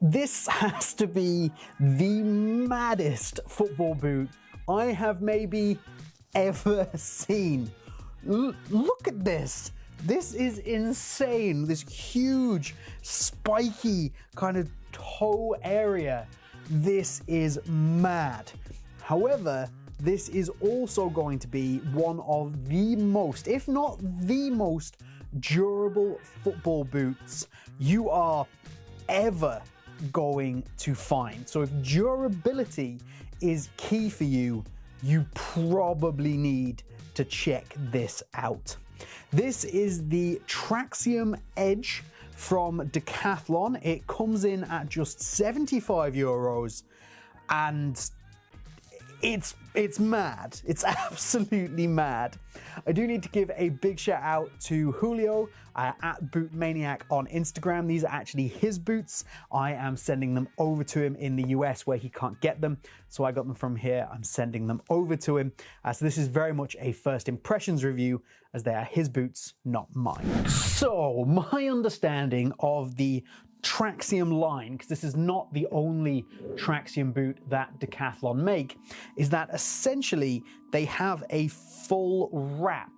This has to be the maddest football boot I have maybe ever seen. Look at this. This is insane. This huge, spiky kind of toe area. This is mad. However, this is also going to be one of the most, if not the most, durable football boots you are ever going to find. So if durability is key for you, you probably need to check this out. This is the Traxium Edge from Decathlon. It comes in at just 75 euros and it's mad. It's absolutely mad. I do need to give a big shout out to Julio at Boot Maniac on Instagram. These are actually his boots. I am sending them over to him in the US where he can't get them. So I got them from here. I'm sending them over to him. So this is very much a first impressions review as they are his boots, not mine. So my understanding of the Traxium line, because this is not the only Traxium boot that Decathlon make, is that essentially they have a full wrap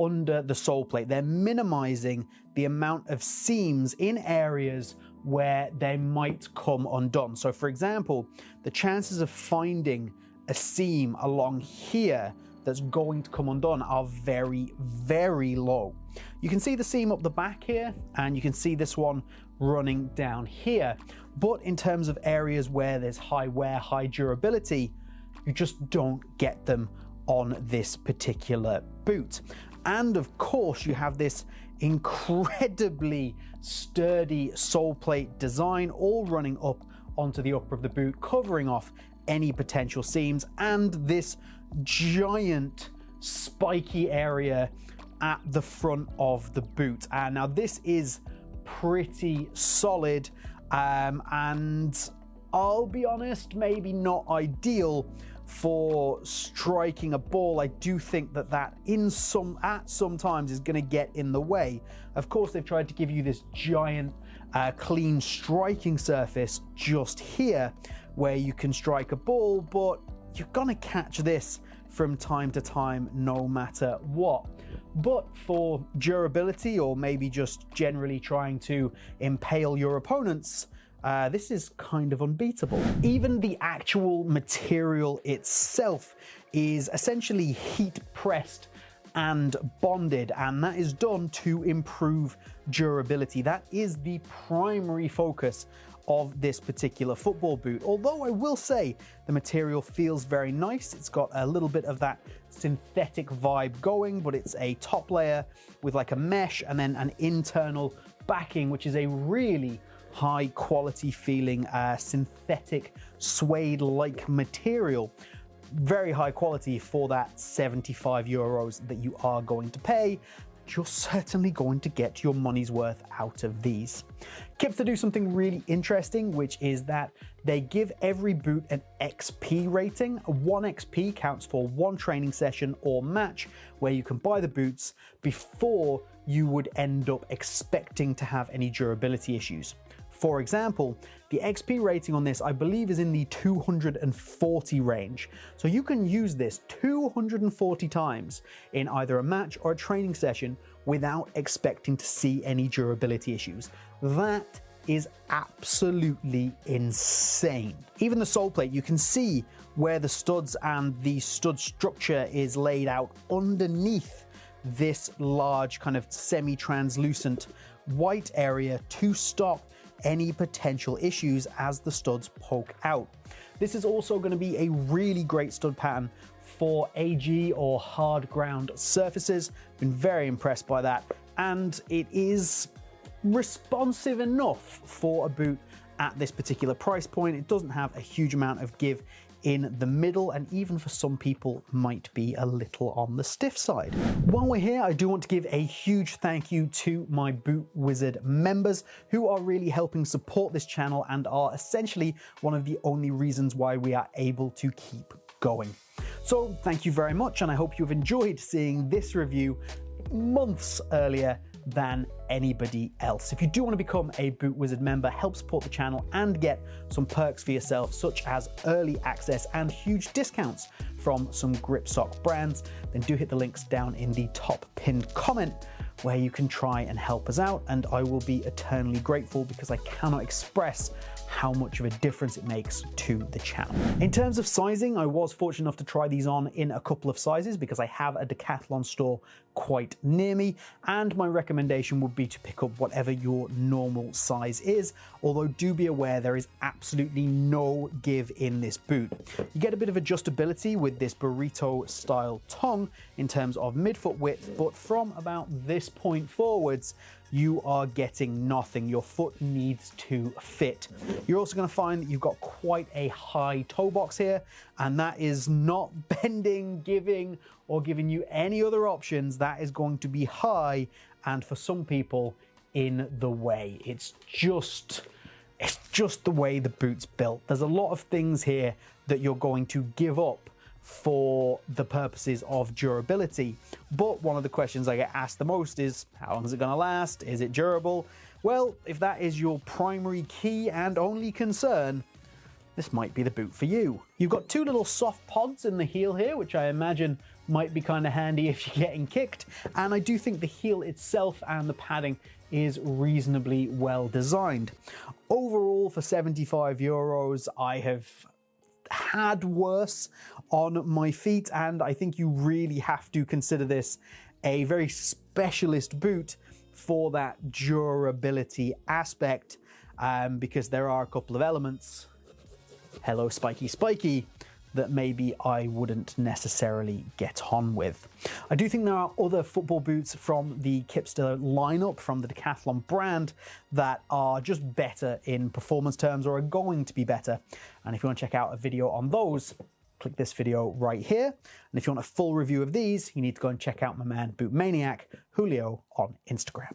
under the sole plate. They're minimizing the amount of seams in areas where they might come undone. So for example, the chances of finding a seam along here that's going to come undone are very, very low. You can see the seam up the back here, and you can see this one running down here. But in terms of areas where there's high wear, high durability, you just don't get them on this particular boot. And of course, you have this incredibly sturdy sole plate design, all running up onto the upper of the boot, covering off any potential seams, and this giant spiky area at the front of the boot. And now this is pretty solid, and I'll be honest, maybe not ideal for striking a ball. I do think that at some times is going to get in the way. Of course, they've tried to give you this giant clean striking surface just here where you can strike a ball, but you're gonna catch this from time to time no matter what. But for durability, or maybe just generally trying to impale your opponents, this is kind of unbeatable. Even the actual material itself is essentially heat pressed and bonded, and that is done to improve durability. That is the primary focus of this particular football boot. Although I will say the material feels very nice. It's got a little bit of that synthetic vibe going, but it's a top layer with like a mesh and then an internal backing, which is a really high quality feeling synthetic suede-like material. Very high quality for that 75 euros that you are going to pay. You're certainly going to get your money's worth out of these. Kipsta do something really interesting, which is that they give every boot an XP rating. 1 XP counts for 1 training session or match where you can buy the boots before you would end up expecting to have any durability issues. For example, the XP rating on this, I believe, is in the 240 range. So you can use this 240 times in either a match or a training session without expecting to see any durability issues. That is absolutely insane. Even the sole plate, you can see where the studs and the stud structure is laid out underneath this large kind of semi-translucent white area to stop any potential issues as the studs poke out. This is also going to be a really great stud pattern for AG or hard ground surfaces. Been very impressed by that, and it is responsive enough for a boot at this particular price point. It doesn't have a huge amount of give in the middle, and even for some people might be a little on the stiff side. While we're here, I do want to give a huge thank you to my Boot Wizard members who are really helping support this channel and are essentially one of the only reasons why we are able to keep going. So thank you very much, and I hope you've enjoyed seeing this review months earlier than anybody else. If you do want to become a Boot Wizard member, help support the channel and get some perks for yourself, such as early access and huge discounts from some grip sock brands, then do hit the links down in the top pinned comment where you can try and help us out, and I will be eternally grateful because I cannot express how much of a difference it makes to the channel. In terms of sizing, I was fortunate enough to try these on in a couple of sizes because I have a Decathlon store quite near me, and my recommendation would be to pick up whatever your normal size is, although do be aware there is absolutely no give in this boot. You get a bit of adjustability with this burrito style tongue in terms of midfoot width, but from about this point forwards, you are getting nothing. Your foot needs to fit. You're also going to find that you've got quite a high toe box here, and that is not bending, giving, or giving you any other options. That is going to be high, and for some people, in the way. It's just the way the boot's built. There's a lot of things here that you're going to give up for the purposes of durability. But one of the questions I get asked the most is, how long is it going to last? Is it durable? Well, if that is your primary key and only concern, this might be the boot for you. You've got two little soft pods in the heel here, which I imagine might be kind of handy if you're getting kicked. And I do think the heel itself and the padding is reasonably well designed. Overall, for 75 euros, I have had worse on my feet, and I think you really have to consider this a very specialist boot for that durability aspect, because there are a couple of elements, hello spiky, that maybe I wouldn't necessarily get on with. I do think there are other football boots from the Kipsta lineup, from the Decathlon brand, that are just better in performance terms, or are going to be better. And if you want to check out a video on those, click this video right here. And if you want a full review of these, you need to go and check out my man Boot Maniac, Julio, on Instagram.